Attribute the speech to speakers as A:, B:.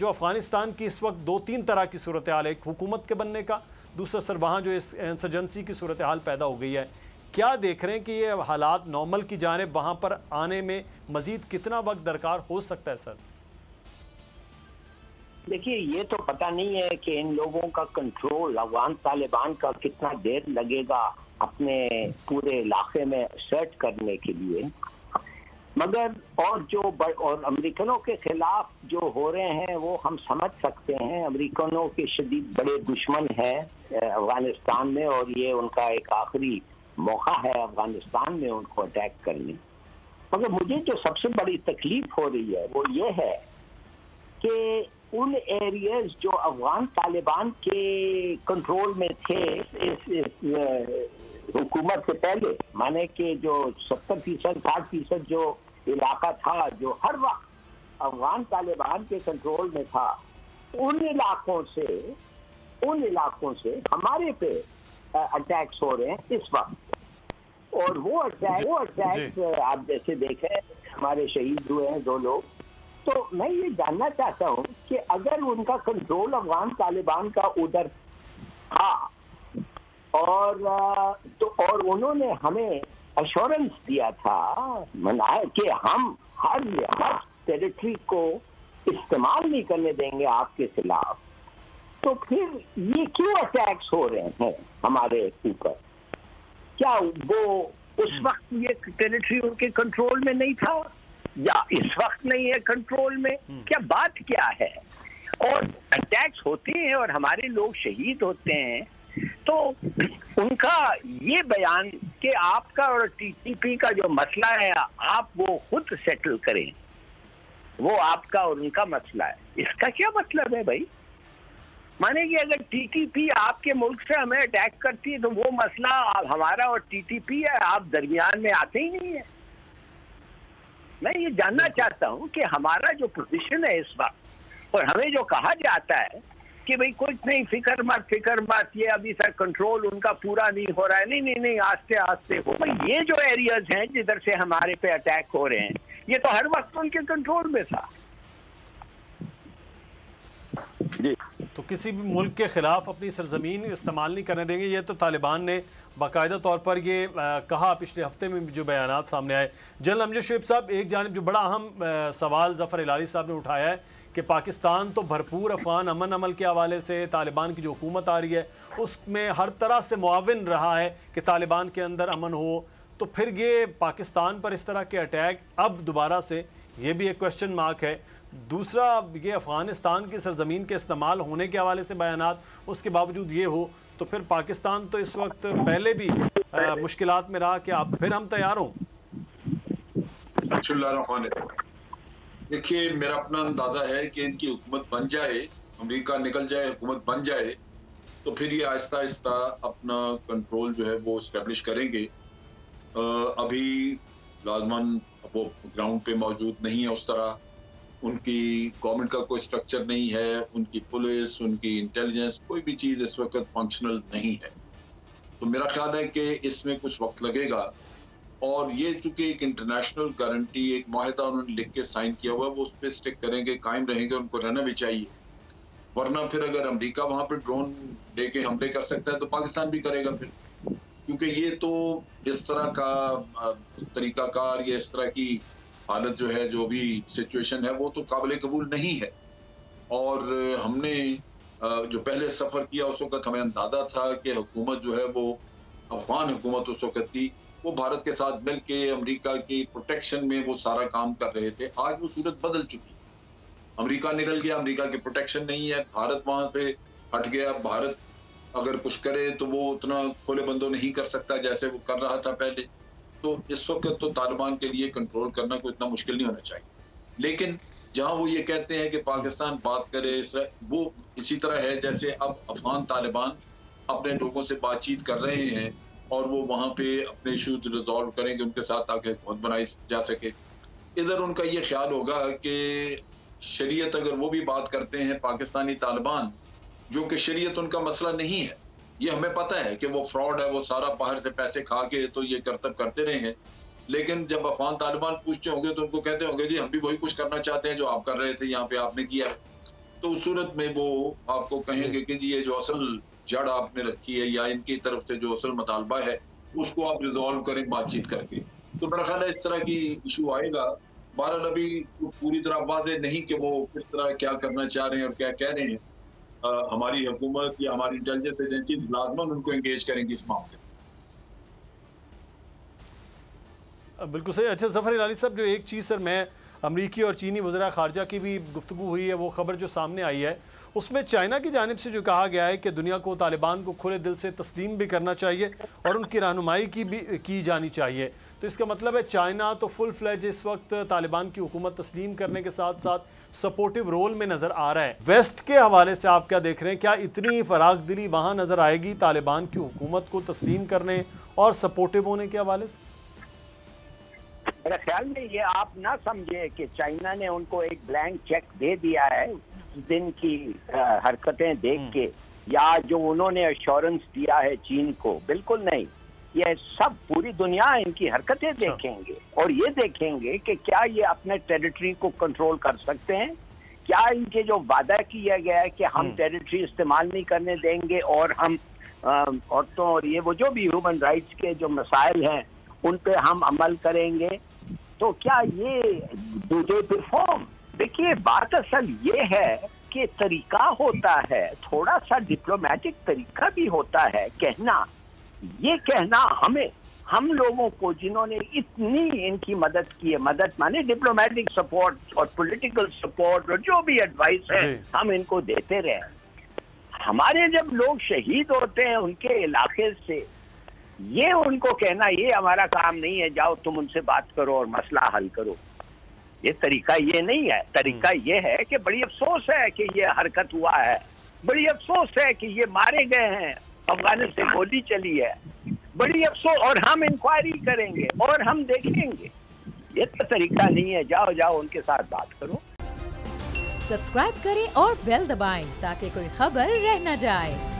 A: जो अफ़गानिस्तान की इस वक्त दो तीन तरह की सूरत हाल है, एक हुकूमत के बनने का, दूसरा सर वहाँ जो इस इंसर्जेंसी की सूरत हाल पैदा हो गई है, क्या देख रहे हैं कि ये हालात नॉर्मल की जानिब वहाँ पर आने में मज़ीद कितना वक्त दरकार हो सकता है सर?
B: देखिए, ये तो पता नहीं है कि इन लोगों का कंट्रोल अफगान तालिबान का कितना देर लगेगा अपने पूरे इलाके में सर्च करने के लिए, मगर और अमेरिकनों के खिलाफ जो हो रहे हैं वो हम समझ सकते हैं। अमेरिकनों के शदीद बड़े दुश्मन हैं अफगानिस्तान में, और ये उनका एक आखिरी मौका है अफगानिस्तान में उनको अटैक करने। मगर मुझे जो सबसे बड़ी तकलीफ हो रही है वो ये है कि उन एरियाज जो अफगान तालिबान के कंट्रोल में थे इस हुकूमत से पहले, माने कि जो 70% 60% जो इलाका था जो हर वक्त अफगान तालिबान के कंट्रोल में था, उन इलाकों से हमारे पे अटैक्स हो रहे हैं इस वक्त। और वो अटैक आप जैसे देखें, हमारे शहीद हुए हैं 2 लोग। तो मैं ये जानना चाहता हूँ कि अगर उनका कंट्रोल अफगान तालिबान का उधर था और उन्होंने हमें अश्योरेंस दिया था, मनाया कि हम हर टेरिटरी को इस्तेमाल नहीं करने देंगे आपके खिलाफ, तो फिर ये क्यों अटैक्स हो रहे हैं हमारे ऊपर? क्या वो उस वक्त ये टेरिटरी उनके कंट्रोल में नहीं था या इस वक्त नहीं है कंट्रोल में? क्या बात क्या है? और अटैक्स होते हैं और हमारे लोग शहीद होते हैं, तो उनका ये बयान कि आपका और टीटीपी का जो मसला है आप वो खुद सेटल करें, वो आपका और उनका मसला है, इसका क्या मतलब है भाई? माने कि अगर टीटीपी आपके मुल्क से हमें अटैक करती है तो वो मसला हमारा और टीटीपी है, आप दरमियान में आते ही नहीं है। मैं ये जानना चाहता हूं कि हमारा जो पोजीशन है इस वक्त, और हमें जो कहा जाता है कि भाई कुछ नहीं, फिक्र मत, ये अभी तक कंट्रोल उनका पूरा नहीं हो रहा है, नहीं आस्ते आस्ते हो। भाई ये जो एरियाज हैं जिधर से हमारे पे अटैक हो रहे हैं, ये तो हर वक्त उनके कंट्रोल में था जी।
A: तो किसी भी मुल्क के खिलाफ अपनी सरजमीन इस्तेमाल नहीं करने देंगे, ये तो तालिबान ने बाकायदा तौर पर ये कहा पिछले हफ्ते में जो बयानात सामने आए। जनरल अमजद शोएब साहब, एक जानिब जो बड़ा अहम सवाल ज़फ़र हिलाली साहब ने उठाया है कि पाकिस्तान तो भरपूर अफ़गान अमल के हवाले से तालिबान की जो हुकूमत आ रही है उसमें हर तरह से मुआविन रहा है कि तालिबान के अंदर अमन हो, तो फिर ये पाकिस्तान पर इस तरह के अटैक अब दोबारा से, ये भी एक क्वेश्चन मार्क है। दूसरा, ये अफ़गानिस्तान की सरजमीन के इस्तेमाल होने के हवाले से बयानात, उसके बावजूद ये हो तो फिर पाकिस्तान तो इस वक्त पहले भी मुश्किलात में रहा कि आप फिर हम तैयार हों।
C: देखिए, मेरा अपना अंदाजा है कि इनकी हुकूमत बन जाए, अमेरिका निकल जाए, हुकूमत बन जाए, तो फिर ये आहिस्ता आहिस्ता अपना कंट्रोल जो है वो इस्टेब्लिश करेंगे। अभी लाजमन वो ग्राउंड पे मौजूद नहीं है उस तरह, उनकी गवर्नमेंट का कोई स्ट्रक्चर नहीं है, उनकी पुलिस, उनकी इंटेलिजेंस, कोई भी चीज़ इस वक्त फंक्शनल नहीं है। तो मेरा ख्याल है कि इसमें कुछ वक्त लगेगा, और ये चूंकि एक इंटरनेशनल गारंटी, एक माहिदा उन्होंने लिख के साइन किया हुआ है, वो उस पर स्टिक करेंगे, कायम रहेंगे, उनको रहना भी चाहिए। वरना फिर अगर अमेरिका वहां पर ड्रोन दे के हमले कर सकता है तो पाकिस्तान भी करेगा फिर, क्योंकि ये तो इस तरह का तरीकाकार या इस तरह की हालत जो है, जो भी सिचुएशन है, वो तो काबिल कबूल नहीं है। और हमने जो पहले सफ़र किया उस वक्त हमें अंदाजा था कि हुकूमत जो है वो अफगान हुकूमत उस वक्त थी, वो भारत के साथ मिल के अमरीका की प्रोटेक्शन में वो सारा काम कर रहे थे। आज वो सूरत बदल चुकी, अमरीका निकल गया, अमरीका की प्रोटेक्शन नहीं है, भारत वहां पे हट गया। भारत अगर कुछ करे तो वो उतना खोले बंदो नहीं कर सकता जैसे वो कर रहा था पहले। तो इस वक्त तो तालिबान के लिए कंट्रोल करना कोई इतना मुश्किल नहीं होना चाहिए। लेकिन जहां वो ये कहते हैं कि पाकिस्तान बात करे, वो इसी तरह है जैसे अब अफगान तालिबान अपने लोगों से बातचीत कर रहे हैं और वो वहां पे अपने इशूज रिजॉल्व करेंगे, उनके साथ आके हुकूमत बनाई जा सके। इधर उनका ये ख्याल होगा कि शरीयत, अगर वो भी बात करते हैं पाकिस्तानी तालिबान, जो कि शरीयत उनका मसला नहीं है, ये हमें पता है कि वो फ्रॉड है, वो सारा बाहर से पैसे खा के तो ये करतब करते रहे हैं। लेकिन जब अफगान तालिबान पूछते होंगे तो उनको कहते होंगे जी हम भी वही कुछ करना चाहते हैं जो आप कर रहे थे, यहाँ पे आपने किया है। तो उस सूरत में वो आपको कहेंगे कि जी ये जो असल जड़ आपने रखी है या इनकी तरफ से जो असल मुतालबा है उसको आप रिजॉल्व करें बातचीत करके। तो मेरा ख्याल है इस तरह की इशू आएगा। बहरहाल अभी पूरी तरह वाज़ेह नहीं कि वो किस तरह क्या करना चाह रहे हैं और क्या कह रहे हैं। हमारी हुकूमत या हमारी इंटेलिजेंस एजेंसी लाजमन उनको एंगेज करेंगी इस मामले में।
A: बिल्कुल सही। अच्छा ज़फ़र इलाही साहब, जो एक चीज़ सर मैं अमरीकी और चीनी वज़ीर ख़ारजा की भी गुफ्तगू हुई है, वो ख़बर जो सामने आई है उसमें चाइना की जानिब से जो कहा गया है कि दुनिया को तालिबान को खुले दिल से तस्लीम भी करना चाहिए और उनकी रहनुमाई की जानी चाहिए। तो इसका मतलब है चाइना तो फुल फ्लैज इस वक्त तालिबान की हुकूमत तस्लीम करने के साथ साथ सपोर्टिव रोल में नज़र आ रहा है। वेस्ट के हवाले से आप क्या देख रहे हैं? क्या इतनी फराग दिली वहाँ नज़र आएगी तालिबान की हुकूमत को तस्लीम करने और सपोर्टिव होने के हवाले से?
B: मेरे ख्याल में ये आप ना समझे कि चाइना ने उनको एक ब्लैंक चेक दे दिया है दिन की हरकतें देख के, या जो उन्होंने एश्योरेंस दिया है चीन को। बिल्कुल नहीं, ये सब पूरी दुनिया इनकी हरकतें देखेंगे और ये देखेंगे कि क्या ये अपने टेरिटरी को कंट्रोल कर सकते हैं, क्या इनके जो वादा किया गया है कि हम टेरिटरी इस्तेमाल नहीं करने देंगे और हम औरतों और ये वो जो भी ह्यूमन राइट्स के जो मसाइल हैं उन पे हम अमल करेंगे, तो क्या ये डू दे परफॉर्म। देखिए बात असल ये है कि तरीका होता है, थोड़ा सा डिप्लोमेटिक तरीका भी होता है कहना। ये कहना हम लोगों को जिन्होंने इतनी इनकी मदद की है, मदद माने डिप्लोमेटिक सपोर्ट और पॉलिटिकल सपोर्ट और जो भी एडवाइस है हम इनको देते रहे। हमारे जब लोग शहीद होते हैं उनके इलाके से, ये उनको कहना ये हमारा काम नहीं है, जाओ तुम उनसे बात करो और मसला हल करो, ये तरीका ये नहीं है। तरीका ये है कि बड़ी अफसोस है कि ये हरकत हुआ है, बड़ी अफसोस है कि ये मारे गए हैं, अफगानिस्तान से गोली चली है, बड़ी अफसोस, और हम इंक्वायरी करेंगे और हम देखेंगे। ये तो तरीका नहीं है, जाओ जाओ उनके साथ बात करो।
D: सब्सक्राइब करें और बेल दबाएं ताकि कोई खबर रह न जाए।